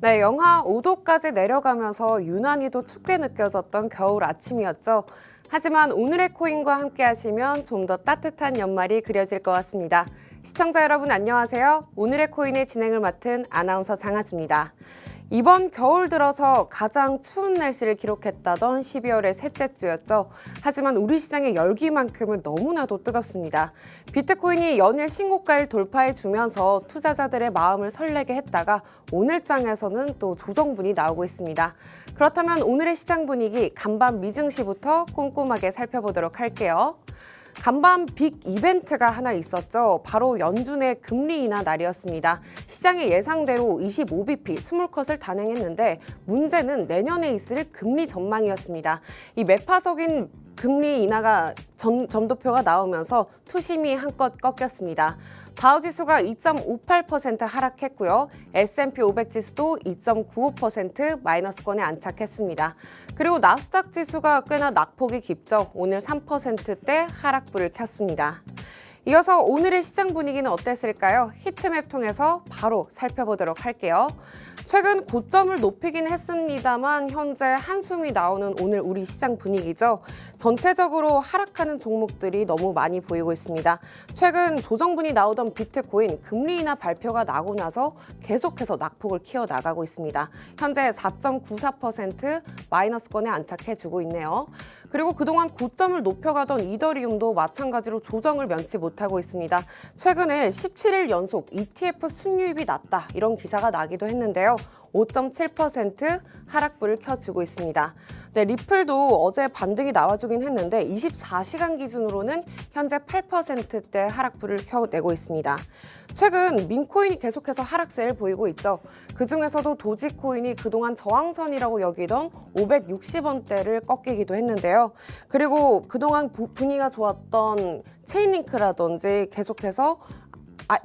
네, 영하 5도까지 내려가면서 유난히도 춥게 느껴졌던 겨울 아침이었죠. 하지만 오늘의 코인과 함께 하시면 좀 더 따뜻한 연말이 그려질 것 같습니다. 시청자 여러분 안녕하세요. 오늘의 코인의 진행을 맡은 아나운서 장하주입니다. 이번 겨울 들어서 가장 추운 날씨를 기록했다던 12월의 셋째 주였죠. 하지만 우리 시장의 열기만큼은 너무나도 뜨겁습니다. 비트코인이 연일 신고가를 돌파해 주면서 투자자들의 마음을 설레게 했다가 오늘 장에서는 또 조정분이 나오고 있습니다. 그렇다면 오늘의 시장 분위기 간밤 미증시부터 꼼꼼하게 살펴보도록 할게요. 간밤 빅 이벤트가 하나 있었죠. 바로 연준의 금리 인하 날이었습니다. 시장의 예상대로 25bp 스몰컷을 단행했는데 문제는 내년에 있을 금리 전망이었습니다. 이 매파적인 금리 인하가 점도표가 나오면서 투심이 한껏 꺾였습니다. 다우지수가 2.58% 하락했고요. S&P 500 지수도 2.95% 마이너스권에 안착했습니다. 그리고 나스닥 지수가 꽤나 낙폭이 깊죠. 오늘 3%대 하락불을 켰습니다. 이어서 오늘의 시장 분위기는 어땠을까요? 히트맵 통해서 바로 살펴보도록 할게요. 최근 고점을 높이긴 했습니다만 현재 한숨이 나오는 오늘 우리 시장 분위기죠. 전체적으로 하락하는 종목들이 너무 많이 보이고 있습니다. 최근 조정분이 나오던 비트코인 금리 인하 발표가 나고 나서 계속해서 낙폭을 키워나가고 있습니다. 현재 4.94% 마이너스권에 안착해주고 있네요. 그리고 그동안 고점을 높여가던 이더리움도 마찬가지로 조정을 면치 못하고 있습니다. 최근에 17일 연속 ETF 순유입이 낮다 이런 기사가 나기도 했는데요. 5.7% 하락불을 켜주고 있습니다. 네, 리플도 어제 반등이 나와주긴 했는데 24시간 기준으로는 현재 8%대 하락불을 켜내고 있습니다. 최근 민코인이 계속해서 하락세를 보이고 있죠. 그중에서도 도지코인이 그동안 저항선이라고 여기던 560원대를 꺾이기도 했는데요. 그리고 그동안 분위기가 좋았던 체인링크라든지 계속해서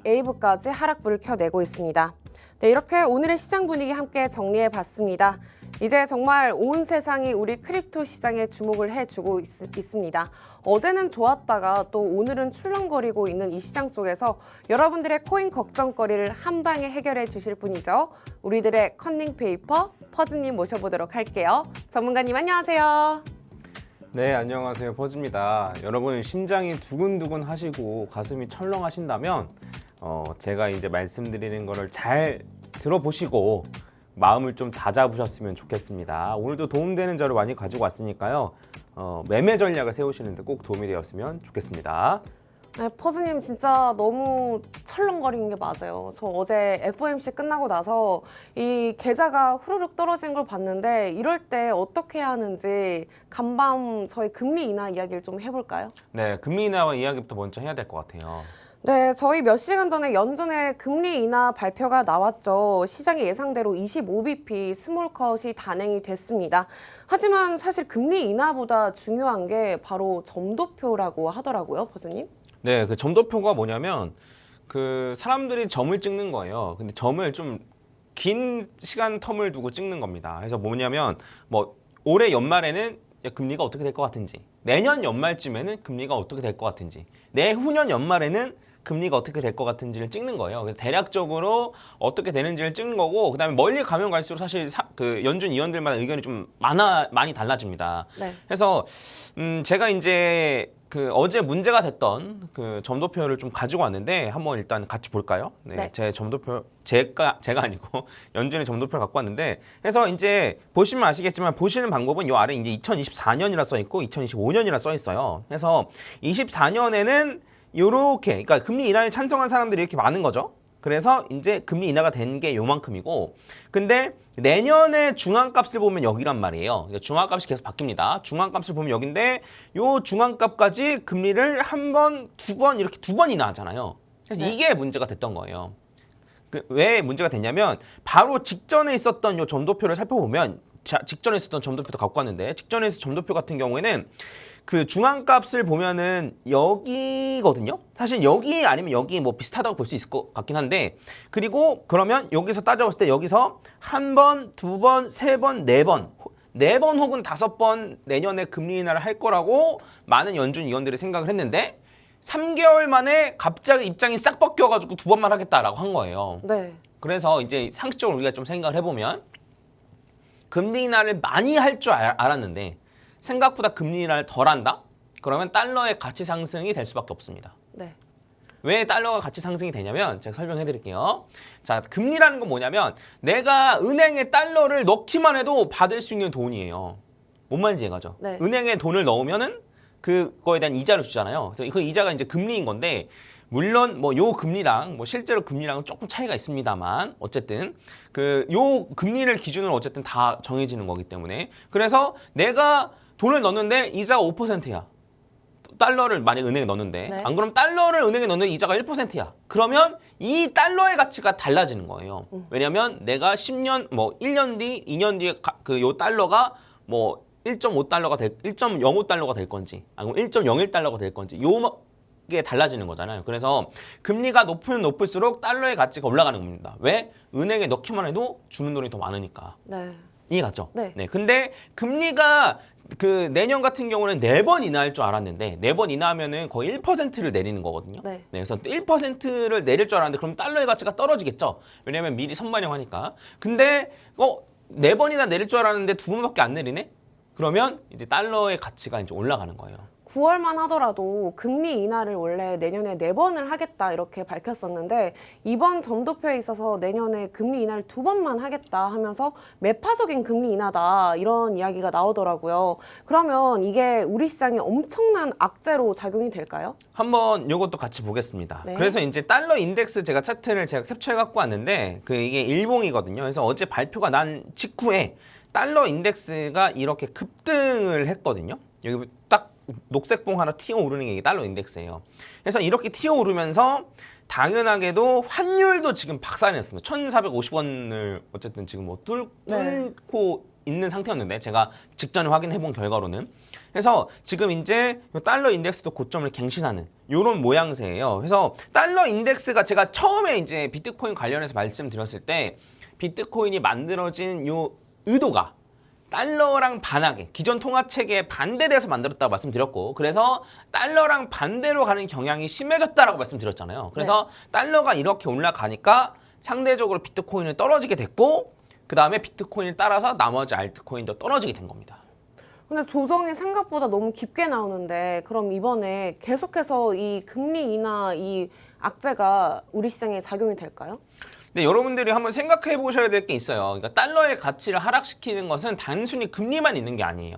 에이브까지 하락불을 켜내고 있습니다. 네, 이렇게 오늘의 시장 분위기 함께 정리해봤습니다. 이제 정말 온 세상이 우리 크립토 시장에 주목을 해주고 있습니다. 어제는 좋았다가 또 오늘은 출렁거리고 있는 이 시장 속에서 여러분들의 코인 걱정거리를 한 방에 해결해 주실 분이죠. 우리들의 컨닝페이퍼 퍼즈님 모셔보도록 할게요. 전문가님 안녕하세요. 네, 안녕하세요. 퍼즈입니다. 여러분 심장이 두근두근 하시고 가슴이 철렁하신다면 제가 이제 말씀드리는 거를 잘 들어보시고 마음을 좀 다잡으셨으면 좋겠습니다. 오늘도 도움되는 자료 많이 가지고 왔으니까요. 매매 전략을 세우시는데 꼭 도움이 되었으면 좋겠습니다. 네, 퍼즈님 진짜 너무 철렁거리는 게 맞아요. 저 어제 FOMC 끝나고 나서 이 계좌가 후루룩 떨어진 걸 봤는데 이럴 때 어떻게 해야 하는지 간밤 저희 금리 인하 이야기를 좀 해볼까요? 네, 금리 인하 이야기부터 먼저 해야 될 것 같아요. 네, 저희 몇 시간 전에 연준의 금리 인하 발표가 나왔죠. 시장의 예상대로 25bp 스몰컷이 단행이 됐습니다. 하지만 사실 금리 인하보다 중요한 게 바로 점도표라고 하더라고요, 버즈님. 네, 그 점도표가 뭐냐면 그 사람들이 점을 찍는 거예요. 근데 점을 좀 긴 시간 텀을 두고 찍는 겁니다. 그래서 뭐냐면 뭐 올해 연말에는 금리가 어떻게 될 것 같은지, 내년 연말쯤에는 금리가 어떻게 될 것 같은지, 내후년 연말에는 금리가 어떻게 될 것 같은지를 찍는 거예요. 그래서 대략적으로 어떻게 되는지를 찍는 거고, 그다음에 멀리 가면 갈수록 사실 그 연준 위원들마다 의견이 좀 많이 달라집니다. 네. 그래서 제가 이제 그 어제 문제가 됐던 그 점도표를 좀 가지고 왔는데 한번 일단 같이 볼까요? 네, 네. 제 점도표 제가 아니고 연준의 점도표를 갖고 왔는데, 그래서 이제 보시면 아시겠지만 보시는 방법은 요 아래 이제 2024년이라 써 있고 2025년이라 써 있어요. 그래서 24년에는 요렇게, 그러니까 금리 인하에 찬성한 사람들이 이렇게 많은 거죠. 그래서 이제 금리 인하가 된 게 요만큼이고, 근데 내년에 중앙값을 보면 여기란 말이에요. 중앙값이 계속 바뀝니다. 중앙값을 보면 여긴데 요 중앙값까지 금리를 한 번, 두 번 이렇게 두 번이나 하잖아요. 그래서 네. 이게 문제가 됐던 거예요. 왜 문제가 됐냐면 바로 직전에 있었던 요 점도표를 살펴보면, 직전에 있었던 점도표도 갖고 왔는데 직전에 있었던 점도표 같은 경우에는 그 중앙값을 보면은 여기거든요. 사실 여기 아니면 여기 뭐 비슷하다고 볼 수 있을 것 같긴 한데, 그리고 그러면 여기서 따져봤을 때 여기서 한 번, 두 번, 세 번, 네 번 혹은 5번 내년에 금리 인하를 할 거라고 많은 연준 위원들이 생각을 했는데 3개월 만에 갑자기 입장이 싹 바뀌어가지고 2번만 하겠다라고 한 거예요. 네. 그래서 이제 상식적으로 우리가 좀 생각을 해보면 금리 인하를 많이 할 줄 알았는데 생각보다 금리 인하를 덜 한다? 그러면 달러의 가치 상승이 될 수밖에 없습니다. 네. 왜 달러가 가치 상승이 되냐면 제가 설명해 드릴게요. 자, 금리라는 건 뭐냐면 내가 은행에 달러를 넣기만 해도 받을 수 있는 돈이에요. 뭔 말인지 이해가죠? 네. 은행에 돈을 넣으면은 그거에 대한 이자를 주잖아요. 그래서 그 이자가 이제 금리인 건데 물론 뭐 요 금리랑 뭐 실제로 금리랑은 조금 차이가 있습니다만 어쨌든 그 요 금리를 기준으로 어쨌든 다 정해지는 거기 때문에 그래서 내가 돈을 넣는데 이자가 5%야. 달러를 만약 은행에 넣는데 네. 안 그럼 달러를 은행에 넣는 이자가 1%야. 그러면 이 달러의 가치가 달라지는 거예요. 왜냐면 내가 10년 뭐 1년 뒤, 2년 뒤에 그 요 달러가 뭐 1.5달러가 1.05달러가 될 건지 아니면 1.01달러가 될 건지 요게 달라지는 거잖아요. 그래서 금리가 높으면 높을수록 달러의 가치가 올라가는 겁니다. 왜? 은행에 넣기만 해도 주는 돈이 더 많으니까. 네. 이해 갔죠? 네. 근데 금리가 그 내년 같은 경우는 4번 인하할 줄 알았는데 4번 인하하면은 거의 1%를 내리는 거거든요. 네. 그래서 1%를 내릴 줄 알았는데 그럼 달러의 가치가 떨어지겠죠. 왜냐면 미리 선반영하니까. 근데 4번이나 내릴 줄 알았는데 2번밖에 안 내리네? 그러면 이제 달러의 가치가 이제 올라가는 거예요. 9월만 하더라도 금리 인하를 원래 내년에 4번을 하겠다 이렇게 밝혔었는데 이번 점도표에 있어서 내년에 금리 인하를 2번만 하겠다 하면서 매파적인 금리 인하다 이런 이야기가 나오더라고요. 그러면 이게 우리 시장에 엄청난 악재로 작용이 될까요? 한번 이것도 같이 보겠습니다. 네. 그래서 이제 달러 인덱스 제가 차트를 제가 캡처해 갖고 왔는데 이게 일봉이거든요. 그래서 어제 발표가 난 직후에 달러 인덱스가 이렇게 급등을 했거든요. 여기 딱 녹색봉 하나 튀어 오르는 게 달러 인덱스예요. 그래서 이렇게 튀어 오르면서 당연하게도 환율도 지금 박살이 났습니다. 1,450원을 어쨌든 지금 뭐 뚫고 있는 상태였는데 제가 직전에 확인해 본 결과로는 그래서 지금 이제 달러 인덱스도 고점을 갱신하는 이런 모양새예요. 그래서 달러 인덱스가 제가 처음에 이제 비트코인 관련해서 말씀드렸을 때 비트코인이 만들어진 요 의도가 달러랑 반하게 기존 통화 체계에 반대돼서 만들었다고 말씀드렸고 그래서 달러랑 반대로 가는 경향이 심해졌다라고 말씀드렸잖아요. 그래서 달러가 이렇게 올라가니까 상대적으로 비트코인은 떨어지게 됐고 그 다음에 비트코인을 따라서 나머지 알트코인도 떨어지게 된 겁니다. 근데 조정이 생각보다 너무 깊게 나오는데 그럼 이번에 계속해서 이 금리 인하 이 악재가 우리 시장에 작용이 될까요? 근데 여러분들이 한번 생각해 보셔야 될 게 있어요. 그러니까 달러의 가치를 하락시키는 것은 단순히 금리만 있는 게 아니에요.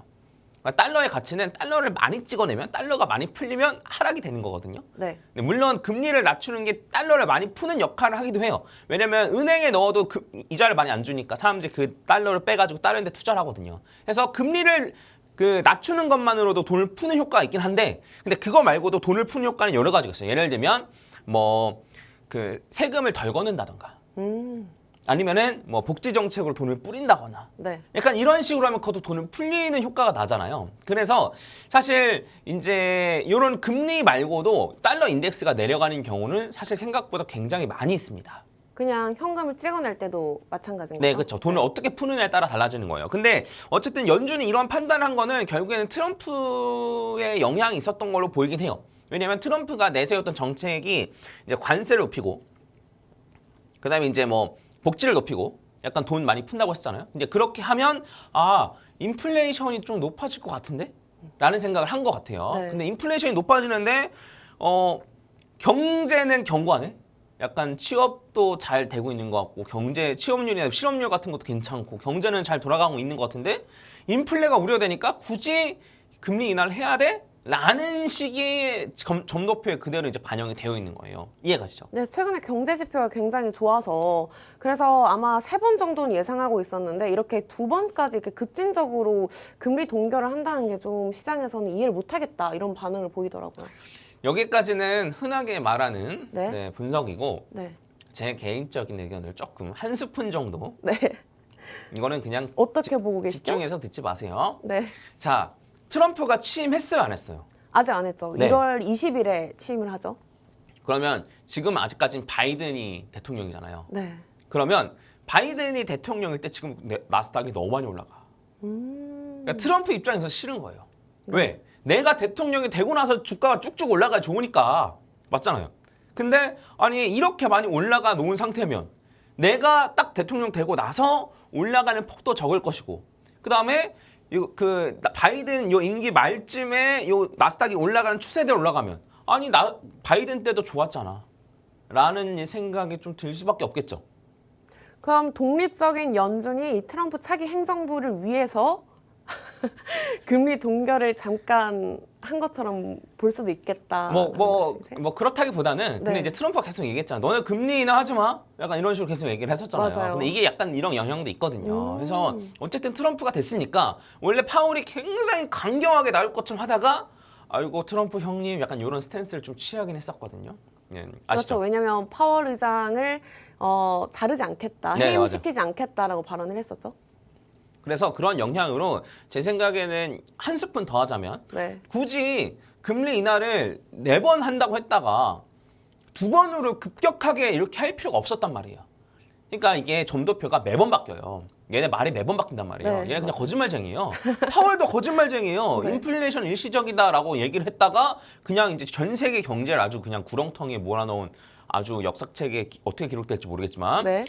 그러니까 달러의 가치는 달러를 많이 찍어내면 달러가 많이 풀리면 하락이 되는 거거든요. 네. 근데 물론 금리를 낮추는 게 달러를 많이 푸는 역할을 하기도 해요. 왜냐면 은행에 넣어도 이자를 많이 안 주니까 사람들이 그 달러를 빼가지고 다른 데 투자를 하거든요. 그래서 금리를 낮추는 것만으로도 돈을 푸는 효과가 있긴 한데 근데 그거 말고도 돈을 푸는 효과는 여러 가지가 있어요. 예를 들면 뭐 세금을 덜 걷는다던가 아니면은 뭐 복지 정책으로 돈을 뿌린다거나 네. 약간 이런 식으로 하면 그것도 돈을 풀리는 효과가 나잖아요. 그래서 사실 이제 이런 금리 말고도 달러 인덱스가 내려가는 경우는 사실 생각보다 굉장히 많이 있습니다. 그냥 현금을 찍어낼 때도 마찬가지인 거죠? 네, 그렇죠. 돈을 어떻게 푸느냐에 따라 달라지는 거예요. 근데 어쨌든 연준이 이런 판단을 한 거는 결국에는 트럼프의 영향이 있었던 걸로 보이긴 해요. 왜냐하면 트럼프가 내세웠던 정책이 이제 관세를 높이고 그다음에 이제 뭐 복지를 높이고 약간 돈 많이 푼다고 했잖아요. 근데 그렇게 하면 인플레이션이 좀 높아질 것 같은데? 라는 생각을 한 것 같아요. 네. 근데 인플레이션이 높아지는데 경제는 견고하네? 약간 취업도 잘 되고 있는 것 같고 취업률이나 실업률 같은 것도 괜찮고 경제는 잘 돌아가고 있는 것 같은데 인플레가 우려되니까 굳이 금리 인하를 해야 돼? 라는 식의 점도표에 그대로 이제 반영이 되어 있는 거예요. 이해가시죠? 네, 최근에 경제 지표가 굉장히 좋아서 그래서 아마 3번 정도는 예상하고 있었는데 이렇게 2번까지 이렇게 급진적으로 금리 동결을 한다는 게 좀 시장에서는 이해를 못하겠다 이런 반응을 보이더라고요. 여기까지는 흔하게 말하는 네. 분석이고 네. 제 개인적인 의견을 조금 한 스푼 정도 네. 이거는 그냥 어떻게 보고 계시죠? 집중해서 듣지 마세요. 네. 자, 트럼프가 취임했어요, 안 했어요? 아직 안 했죠. 네. 1월 20일에 취임을 하죠. 그러면 지금 아직까지는 바이든이 대통령이잖아요. 네. 그러면 바이든이 대통령일 때 지금 나스닥이 너무 많이 올라가. 그러니까 트럼프 입장에서 싫은 거예요. 네. 왜? 내가 대통령이 되고 나서 주가가 쭉쭉 올라가야 좋으니까. 맞잖아요. 근데 아니 이렇게 많이 올라가 놓은 상태면 내가 딱 대통령 되고 나서 올라가는 폭도 적을 것이고 그다음에 그 바이든 요 임기 말쯤에 요 나스닥이 올라가는 추세대로 올라가면 아니 나 바이든 때도 좋았잖아 라는 생각이 좀 들 수밖에 없겠죠. 그럼 독립적인 연준이 이 트럼프 차기 행정부를 위해서 금리 동결을 잠깐 한 것처럼 볼 수도 있겠다. 뭐 그렇다기보다는 근데 네. 이제 트럼프가 계속 얘기했잖아. 너네 금리 인하 하지 마. 약간 이런 식으로 계속 얘기를 했었잖아요. 맞아요. 근데 이게 약간 이런 영향도 있거든요. 그래서 어쨌든 트럼프가 됐으니까 원래 파월이 굉장히 강경하게 나올 것처럼 하다가 아이고 트럼프 형님 약간 이런 스탠스를 좀 취하긴 했었거든요. 예, 아시죠? 그렇죠. 왜냐하면 파월 의장을 자르지 않겠다, 네, 해임시키지 않겠다라고 발언을 했었죠. 그래서 그런 영향으로 제 생각에는 한 스푼 더 하자면 네. 굳이 금리 인하를 4번 한다고 했다가 2번으로 급격하게 이렇게 할 필요가 없었단 말이에요. 그러니까 이게 점도표가 매번 바뀌어요. 얘네 말이 매번 바뀐단 말이에요. 네, 얘네 그냥 맞아요. 거짓말쟁이에요. 파월도 거짓말쟁이에요. 네. 인플레이션 일시적이다라고 얘기를 했다가 그냥 이제 전 세계 경제를 아주 그냥 구렁텅이에 몰아넣은 아주 역사책에 어떻게 기록될지 모르겠지만 네.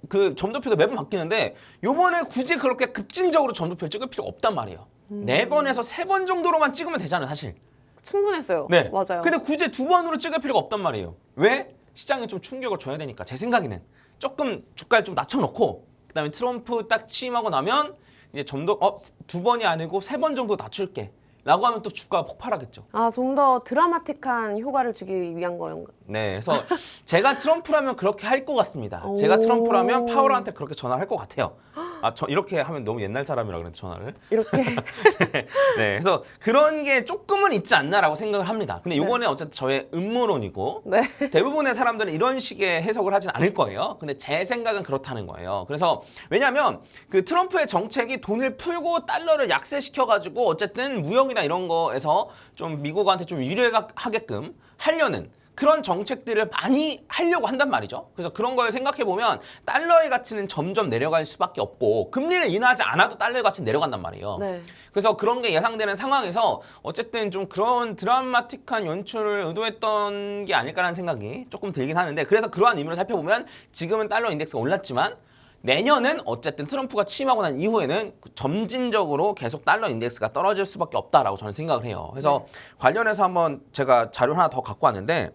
그 점도표도 매번 바뀌는데 요번에 굳이 그렇게 급진적으로 점도표를 찍을 필요가 없단 말이에요. 4번에서 3번 정도로만 찍으면 되잖아요, 사실. 충분했어요. 네. 맞아요. 근데 굳이 2번으로 찍을 필요가 없단 말이에요. 왜? 시장에 좀 충격을 줘야 되니까. 제 생각에는 조금 주가를 좀 낮춰놓고 그다음에 트럼프 딱 취임하고 나면 이제 점도 2번이 아니고 3번 정도 낮출게. 라고 하면 또 주가가 폭발하겠죠. 좀 더 드라마틱한 효과를 주기 위한 거예요. 네, 그래서 제가 트럼프라면 그렇게 할 것 같습니다. 오. 제가 트럼프라면 파월한테 그렇게 전화를 할 것 같아요. 저 이렇게 하면 너무 옛날 사람이라 그랬는데 전화를. 이렇게. 네, 그래서 그런 게 조금은 있지 않나라고 생각을 합니다. 근데 이거는 어쨌든 저의 음모론이고 네. 대부분의 사람들은 이런 식의 해석을 하진 않을 거예요. 근데 제 생각은 그렇다는 거예요. 그래서 왜냐하면 그 트럼프의 정책이 돈을 풀고 달러를 약세시켜가지고 어쨌든 무역이나 이런 거에서 좀 미국한테 좀 유리하게끔 하려는 그런 정책들을 많이 하려고 한단 말이죠. 그래서 그런 걸 생각해보면 달러의 가치는 점점 내려갈 수밖에 없고 금리를 인하하지 않아도 달러의 가치는 내려간단 말이에요. 네. 그래서 그런 게 예상되는 상황에서 어쨌든 좀 그런 드라마틱한 연출을 의도했던 게 아닐까라는 생각이 조금 들긴 하는데 그래서 그러한 의미로 살펴보면 지금은 달러 인덱스가 올랐지만 내년은 어쨌든 트럼프가 취임하고 난 이후에는 점진적으로 계속 달러 인덱스가 떨어질 수밖에 없다라고 저는 생각을 해요. 그래서 관련해서 한번 제가 자료 하나 더 갖고 왔는데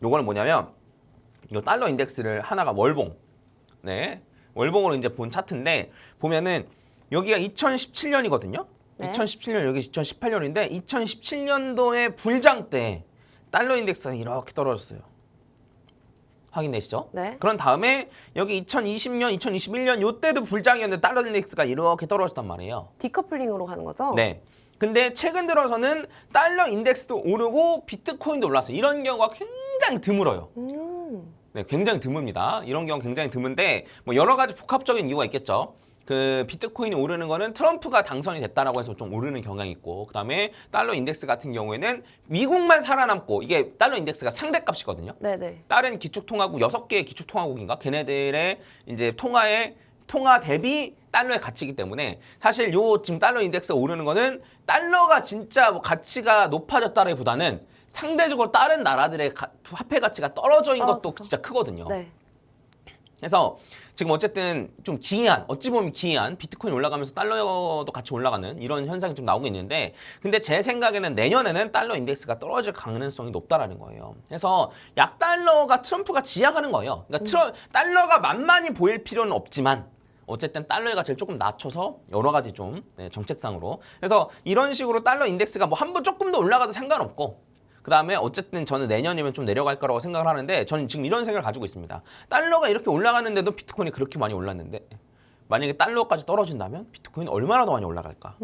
요거는 뭐냐면 이 달러 인덱스를 하나가 월봉, 네, 월봉으로 이제 본 차트인데 보면은 여기가 2017년이거든요. 네. 2017년 여기 2018년인데 2017년도에 불장 때 달러 인덱스가 이렇게 떨어졌어요. 확인되시죠? 네. 그런 다음에 여기 2020년, 2021년 요때도 불장이었는데 달러 인덱스가 이렇게 떨어졌단 말이에요. 디커플링으로 가는 거죠? 네. 근데 최근 들어서는 달러 인덱스도 오르고 비트코인도 올랐어요. 이런 경우가 굉장히 드물어요. 네, 굉장히 드뭅니다. 이런 경우 굉장히 드문데 뭐 여러 가지 복합적인 이유가 있겠죠. 그 비트코인이 오르는 거는 트럼프가 당선이 됐다라고 해서 좀 오르는 경향이 있고 그다음에 달러 인덱스 같은 경우에는 미국만 살아남고 이게 달러 인덱스가 상대값이거든요. 네네. 다른 기축통화국 6개의 기축통화국인가 걔네들의 이제 통화 대비 달러의 가치이기 때문에 사실 요 지금 달러 인덱스가 오르는 거는 달러가 진짜 뭐 가치가 높아졌다기보다는 상대적으로 다른 나라들의 화폐 가치가 떨어져인 것도 떨어져서. 진짜 크거든요. 네. 그래서 지금 어쨌든 좀 기이한 어찌 보면 기이한 비트코인 올라가면서 달러도 같이 올라가는 이런 현상이 좀 나오고 있는데 근데 제 생각에는 내년에는 달러 인덱스가 떨어질 가능성이 높다라는 거예요. 그래서 약달러가 트럼프가 지향하는 거예요. 그러니까 달러가 만만히 보일 필요는 없지만 어쨌든 달러의 가치를 조금 낮춰서 여러 가지 좀 정책상으로 그래서 이런 식으로 달러 인덱스가 뭐 한 번 조금 더 올라가도 상관없고 그 다음에 어쨌든 저는 내년이면 좀 내려갈 거라고 생각을 하는데 저는 지금 이런 생각을 가지고 있습니다. 달러가 이렇게 올라가는데도 비트코인이 그렇게 많이 올랐는데 만약에 달러까지 떨어진다면 비트코인이 얼마나 더 많이 올라갈까?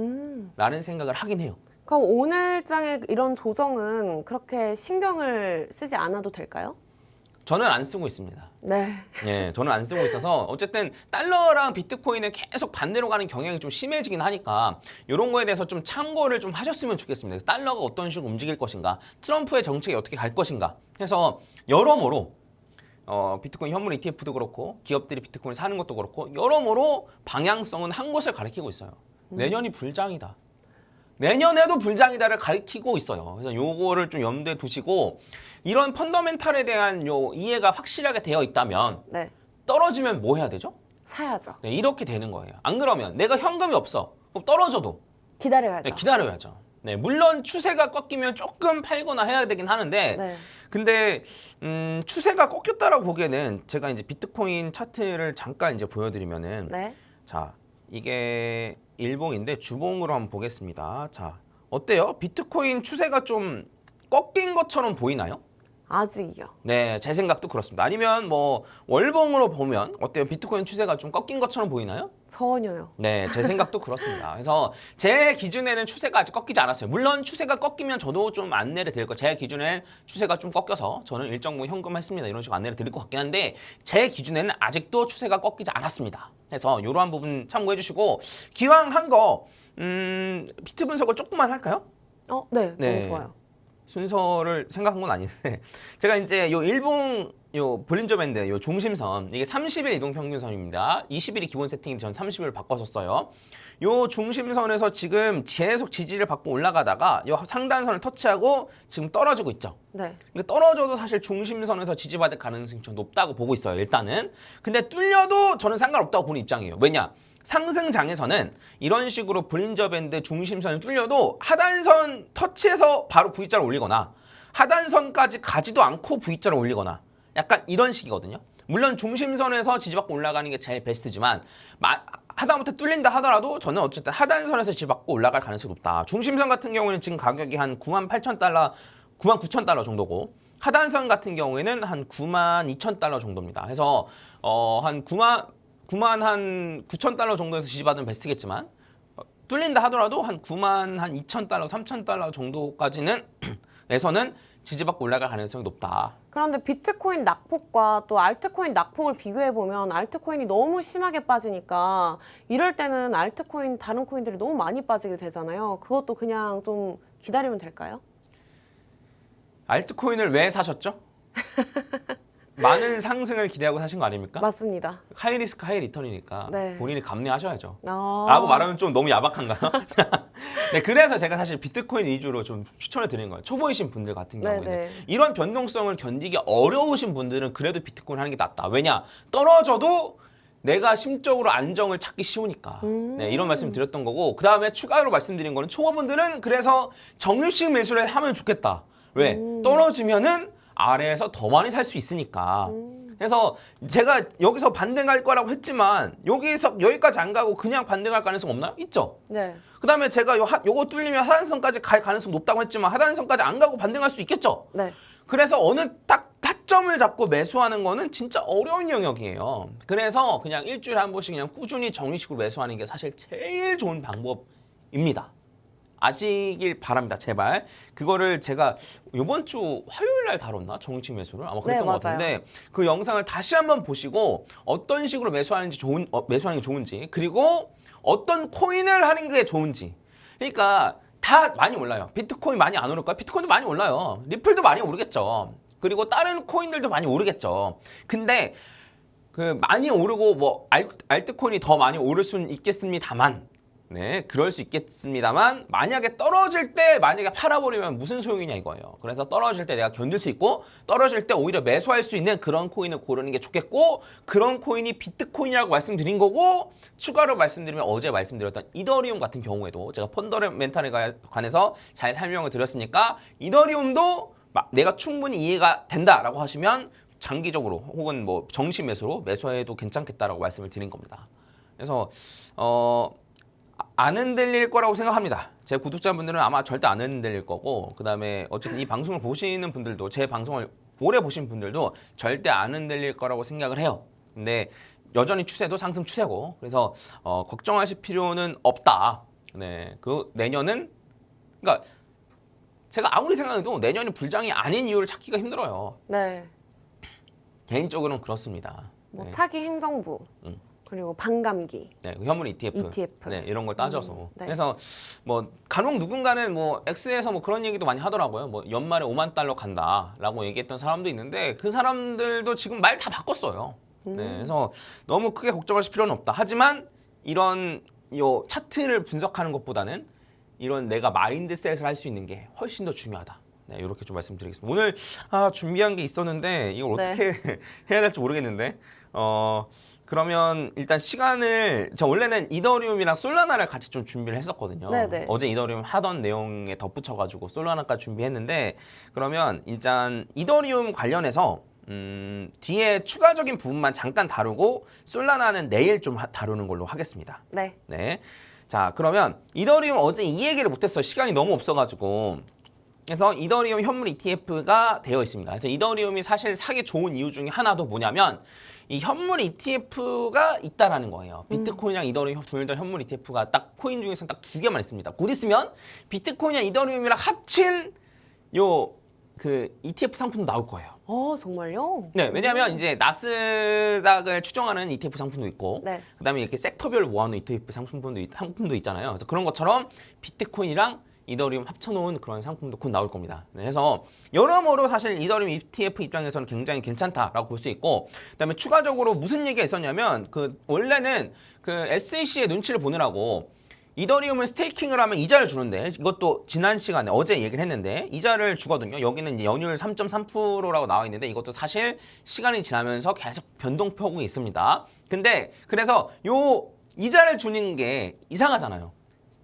라는 생각을 하긴 해요. 그럼 오늘장의 이런 조정은 그렇게 신경을 쓰지 않아도 될까요? 저는 안 쓰고 있습니다. 네. 예, 저는 안 쓰고 있어서 어쨌든 달러랑 비트코인은 계속 반대로 가는 경향이 좀 심해지긴 하니까 이런 거에 대해서 좀 참고를 좀 하셨으면 좋겠습니다. 그래서 달러가 어떤 식으로 움직일 것인가, 트럼프의 정책이 어떻게 갈 것인가 해서 여러모로 비트코인 현물 ETF도 그렇고 기업들이 비트코인을 사는 것도 그렇고 여러모로 방향성은 한 곳을 가리키고 있어요. 내년이 불장이다. 내년에도 불장이다를 가리키고 있어요. 그래서 요거를 좀 염두에 두시고 이런 펀더멘탈에 대한 요 이해가 확실하게 되어 있다면 네. 떨어지면 뭐 해야 되죠? 사야죠. 네, 이렇게 되는 거예요. 안 그러면 내가 현금이 없어. 그럼 떨어져도 기다려야죠. 네, 기다려야죠. 네, 물론 추세가 꺾이면 조금 팔거나 해야 되긴 하는데 네. 근데 추세가 꺾였다라고 보기에는 제가 이제 비트코인 차트를 잠깐 이제 보여드리면은 네. 자 이게 일봉인데 주봉으로 한번 보겠습니다. 자 어때요? 비트코인 추세가 좀 꺾인 것처럼 보이나요? 아직이요. 네, 제 생각도 그렇습니다. 아니면 뭐 월봉으로 보면 어때요? 비트코인 추세가 좀 꺾인 것처럼 보이나요? 전혀요. 네, 제 생각도 그렇습니다. 그래서 제 기준에는 추세가 아직 꺾이지 않았어요. 물론 추세가 꺾이면 저도 좀 안내를 드릴 거예요. 제 기준에 추세가 좀 꺾여서 저는 일정 부분 현금했습니다. 이런 식으로 안내를 드릴 것 같긴 한데 제 기준에는 아직도 추세가 꺾이지 않았습니다. 그래서 이러한 부분 참고해 주시고 기왕 한 거 비트 분석을 조금만 할까요? 네. 네. 너무 좋아요. 순서를 생각한 건 아닌데 제가 이제 요 일봉 요 볼린저 밴드 요 중심선 이게 30일 이동 평균선입니다. 20일이 기본 세팅인데 전 30일을 바꿨었어요. 요 중심선에서 지금 계속 지지를 받고 올라가다가 요 상단선을 터치하고 지금 떨어지고 있죠. 네. 근데 떨어져도 사실 중심선에서 지지받을 가능성이 좀 높다고 보고 있어요. 일단은. 근데 뚫려도 저는 상관없다고 보는 입장이에요. 왜냐? 상승장에서는 이런 식으로 볼린저 밴드 중심선을 뚫려도 하단선 터치해서 바로 V자를 올리거나 하단선까지 가지도 않고 V자를 올리거나 약간 이런 식이거든요. 물론 중심선에서 지지받고 올라가는 게 제일 베스트지만 하다못해 뚫린다 하더라도 저는 어쨌든 하단선에서 지지받고 올라갈 가능성이 높다. 중심선 같은 경우에는 지금 가격이 한 98,000달러, 99,000달러 정도고 하단선 같은 경우에는 한 92,000달러 정도입니다. 그래서 한 99,000달러 정도에서 지지받으면 베스트겠지만 뚫린다 하더라도 한 92,000달러, 3,000달러 정도까지는 에서는 지지받고 올라갈 가능성이 높다. 그런데 비트코인 낙폭과 또 알트코인 낙폭을 비교해보면 알트코인이 너무 심하게 빠지니까 이럴 때는 알트코인 다른 코인들이 너무 많이 빠지게 되잖아요. 그것도 그냥 좀 기다리면 될까요? 알트코인을 왜 사셨죠? 많은 상승을 기대하고 사신 거 아닙니까? 맞습니다. 하이 리스크 하이 리턴이니까 네. 본인이 감내하셔야죠. 아. 라고 말하면 좀 너무 야박한가요? 네, 그래서 제가 사실 비트코인 위주로 좀 추천을 드리는 거예요. 초보이신 분들 같은 경우에는. 네네. 이런 변동성을 견디기 어려우신 분들은 그래도 비트코인 하는 게 낫다. 왜냐? 떨어져도 내가 심적으로 안정을 찾기 쉬우니까. 네, 이런 말씀 드렸던 거고 그 다음에 추가로 말씀드린 거는 초보분들은 그래서 적립식 매수를 하면 좋겠다. 왜? 떨어지면은 아래에서 더 많이 살 수 있으니까. 그래서 제가 여기서 반등할 거라고 했지만 여기서 여기까지 안 가고 그냥 반등할 가능성 없나요? 있죠. 네. 그다음에 제가 요거 뚫리면 하단선까지 갈 가능성 높다고 했지만 하단선까지 안 가고 반등할 수 있겠죠. 네. 그래서 어느 딱 타점을 잡고 매수하는 거는 진짜 어려운 영역이에요. 그래서 그냥 일주일에 한 번씩 그냥 꾸준히 정리식으로 매수하는 게 사실 제일 좋은 방법입니다. 아시길 바랍니다. 제발. 그거를 제가 이번 주 화요일 날 다뤘나? 정식 매수를? 아마 그랬던 것 맞아요. 같은데 그 영상을 다시 한번 보시고 어떤 식으로 매수하는 게 좋은지 그리고 어떤 코인을 하는 게 좋은지. 그러니까 다 많이 올라요. 비트코인 많이 안 오를까요? 비트코인도 많이 올라요. 리플도 많이 오르겠죠. 그리고 다른 코인들도 많이 오르겠죠. 근데 그 많이 오르고 뭐 알트코인이 더 많이 오를 수는 있겠습니다만 네, 그럴 수 있겠습니다만 만약에 떨어질 때 만약에 팔아버리면 무슨 소용이냐 이거예요. 그래서 떨어질 때 내가 견딜 수 있고 떨어질 때 오히려 매수할 수 있는 그런 코인을 고르는 게 좋겠고 그런 코인이 비트코인이라고 말씀드린 거고 추가로 말씀드리면 어제 말씀드렸던 이더리움 같은 경우에도 제가 펀더멘탈에 관해서 잘 설명을 드렸으니까 이더리움도 내가 충분히 이해가 된다라고 하시면 장기적으로 혹은 뭐 정시 매수로 매수해도 괜찮겠다라고 말씀을 드린 겁니다. 그래서 안 흔들릴 거라고 생각합니다. 제 구독자분들은 아마 절대 안 흔들릴 거고 그 다음에 어쨌든 이 방송을 보시는 분들도 제 방송을 오래 보신 분들도 절대 안 흔들릴 거라고 생각을 해요. 근데 여전히 추세도 상승 추세고 그래서 걱정하실 필요는 없다. 네, 그 내년은 그러니까 제가 아무리 생각해도 내년이 불장이 아닌 이유를 찾기가 힘들어요. 네. 개인적으로는 그렇습니다. 뭐 네. 차기 행정부 그리고 반감기. 네, 그 현물 ETF, 네, 이런 걸 따져서. 네. 그래서 뭐 간혹 누군가는 뭐 X에서 뭐 그런 얘기도 많이 하더라고요. 뭐 연말에 5만 달러 간다라고 얘기했던 사람도 있는데 그 사람들도 지금 말 다 바꿨어요. 네, 그래서 너무 크게 걱정하실 필요는 없다. 하지만 이런 요 차트를 분석하는 것보다는 이런 내가 마인드셋을 할 수 있는 게 훨씬 더 중요하다. 네, 이렇게 좀 말씀드리겠습니다. 오늘 준비한 게 있었는데 이걸 네. 어떻게 해야 될지 모르겠는데 그러면 일단 시간을 저 원래는 이더리움이랑 솔라나를 같이 좀 준비를 했었거든요. 네네. 어제 이더리움 하던 내용에 덧붙여가지고 솔라나까지 준비했는데 그러면 일단 이더리움 관련해서 뒤에 추가적인 부분만 잠깐 다루고 솔라나는 내일 좀 다루는 걸로 하겠습니다. 네. 네. 자, 그러면 이더리움 어제 이 얘기를 못했어요. 시간이 너무 없어가지고. 그래서 이더리움 현물 ETF가 되어 있습니다. 그래서 이더리움이 사실 사기 좋은 이유 중에 하나도 뭐냐면 이 현물 ETF가 있다라는 거예요. 비트코인이랑 이더리움 둘 다 현물 ETF가 딱 코인 중에서 딱 두 개만 있습니다. 곧 있으면 비트코인이랑 이더리움이랑 합친 요 그 ETF 상품도 나올 거예요. 정말요? 네, 왜냐하면 이제 나스닥을 추정하는 ETF 상품도 있고, 네. 그다음에 이렇게 섹터별 모아놓은 ETF 상품도 있잖아요. 그래서 그런 것처럼 비트코인이랑 이더리움 합쳐놓은 그런 상품도 곧 나올 겁니다. 네, 그래서 여러모로 사실 이더리움 ETF 입장에서는 굉장히 괜찮다라고 볼 수 있고, 그다음에 추가적으로 무슨 얘기가 있었냐면 그 원래는 그 SEC의 눈치를 보느라고. 이더리움을 스테이킹을 하면 이자를 주는데 이것도 지난 시간에 어제 얘기를 했는데 이자를 주거든요. 여기는 이제 연율 3.3%라고 나와 있는데 이것도 사실 시간이 지나면서 계속 변동폭이 있습니다. 근데 그래서 요 이자를 주는 게 이상하잖아요.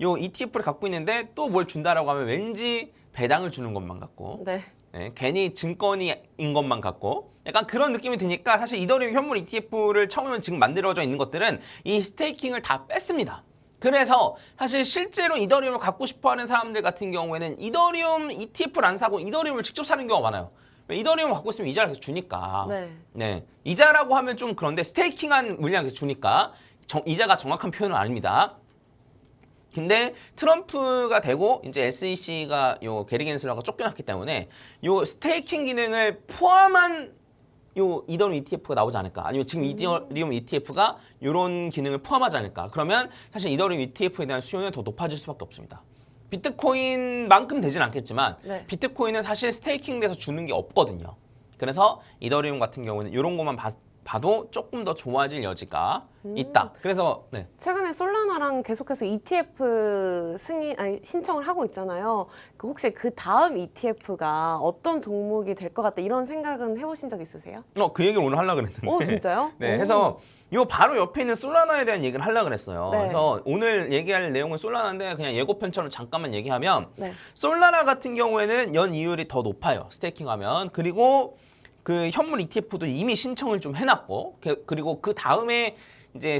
요 ETF를 갖고 있는데 또 뭘 준다라고 하면 왠지 배당을 주는 것만 같고 네. 네, 괜히 증권인 것만 같고 약간 그런 느낌이 드니까 사실 이더리움 현물 ETF를 처음에 지금 만들어져 있는 것들은 이 스테이킹을 다 뺐습니다. 그래서 사실 실제로 이더리움을 갖고 싶어하는 사람들 같은 경우에는 이더리움 ETF를 안 사고 이더리움을 직접 사는 경우가 많아요. 이더리움을 갖고 있으면 이자를 계속 주니까. 네. 네, 이자라고 하면 좀 그런데 스테이킹한 물량을 계속 주니까 이자가 정확한 표현은 아닙니다. 근데 트럼프가 되고 이제 SEC가 요 게리 겐슬러가 쫓겨났기 때문에 요 스테이킹 기능을 포함한 요 이더리움 ETF가 나오지 않을까? 아니면 지금 이더리움 ETF가 이런 기능을 포함하지 않을까? 그러면 사실 이더리움 ETF에 대한 수요는 더 높아질 수밖에 없습니다. 비트코인만큼 되진 않겠지만 네. 비트코인은 사실 스테이킹돼서 주는 게 없거든요. 그래서 이더리움 같은 경우는 이런 것만 봐도 조금 더 좋아질 여지가 있다. 그래서 네. 최근에 솔라나랑 계속해서 ETF 신청을 하고 있잖아요. 혹시 그 다음 ETF가 어떤 종목이 될 것 같다 이런 생각은 해보신 적 있으세요? 그 얘기를 오늘 하려고 그랬는데. 진짜요? 네, 해서 요 바로 옆에 있는 솔라나에 대한 얘기를 하려고 그랬어요. 네. 그래서 오늘 얘기할 내용은 솔라나인데 그냥 예고편처럼 잠깐만 얘기하면 네. 솔라나 같은 경우에는 연 이율이 더 높아요. 스테이킹하면. 그리고 그 현물 ETF도 이미 신청을 좀 해놨고 그리고 그 다음에 이제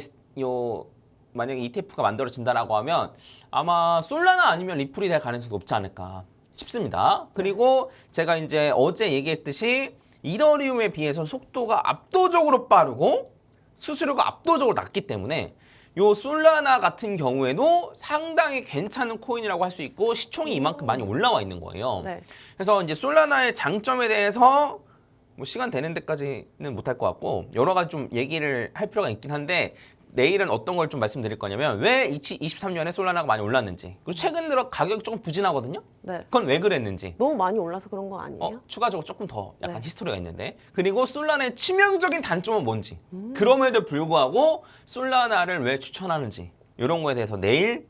만약에 ETF가 만들어진다라고 하면 아마 솔라나 아니면 리플이 될 가능성이 높지 않을까 싶습니다. 그리고 제가 이제 어제 얘기했듯이 이더리움에 비해서 속도가 압도적으로 빠르고 수수료가 압도적으로 낮기 때문에 요 솔라나 같은 경우에도 상당히 괜찮은 코인이라고 할 수 있고 시총이 이만큼 많이 올라와 있는 거예요. 네. 그래서 이제 솔라나의 장점에 대해서 뭐 시간 되는 데까지는 못할 것 같고 여러 가지 좀 얘기를 할 필요가 있긴 한데 내일은 어떤 걸 좀 말씀드릴 거냐면 왜 2023년에 솔라나가 많이 올랐는지 그리고 최근 들어 가격이 조금 부진하거든요. 네. 그건 왜 그랬는지 너무 많이 올라서 그런 거 아니에요? 추가적으로 조금 더 약간 네. 히스토리가 있는데 그리고 솔라나의 치명적인 단점은 뭔지 그럼에도 불구하고 솔라나를 왜 추천하는지 이런 거에 대해서 내일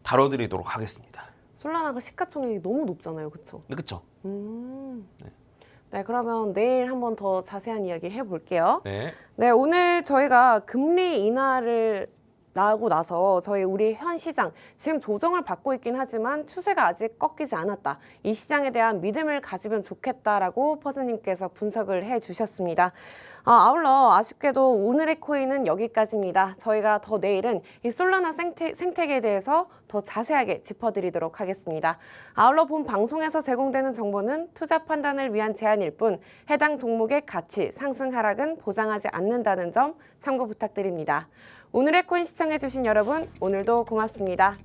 다뤄드리도록 하겠습니다. 솔라나가 시가총액이 너무 높잖아요, 그렇죠? 네, 그쵸? 네, 그러면 내일 한번 더 자세한 이야기 해볼게요. 네. 네, 오늘 저희가 금리 인하를 나고 나서 우리 현 시장 지금 조정을 받고 있긴 하지만 추세가 아직 꺾이지 않았다. 이 시장에 대한 믿음을 가지면 좋겠다라고 퍼즈님께서 분석을 해주셨습니다. 아울러 아쉽게도 오늘의 코인은 여기까지입니다. 저희가 더 내일은 이 솔라나 생태계에 대해서 더 자세하게 짚어드리도록 하겠습니다. 아울러 본 방송에서 제공되는 정보는 투자 판단을 위한 제안일 뿐 해당 종목의 가치, 상승 하락은 보장하지 않는다는 점 참고 부탁드립니다. 오늘의 코인 시청해주신 여러분, 오늘도 고맙습니다.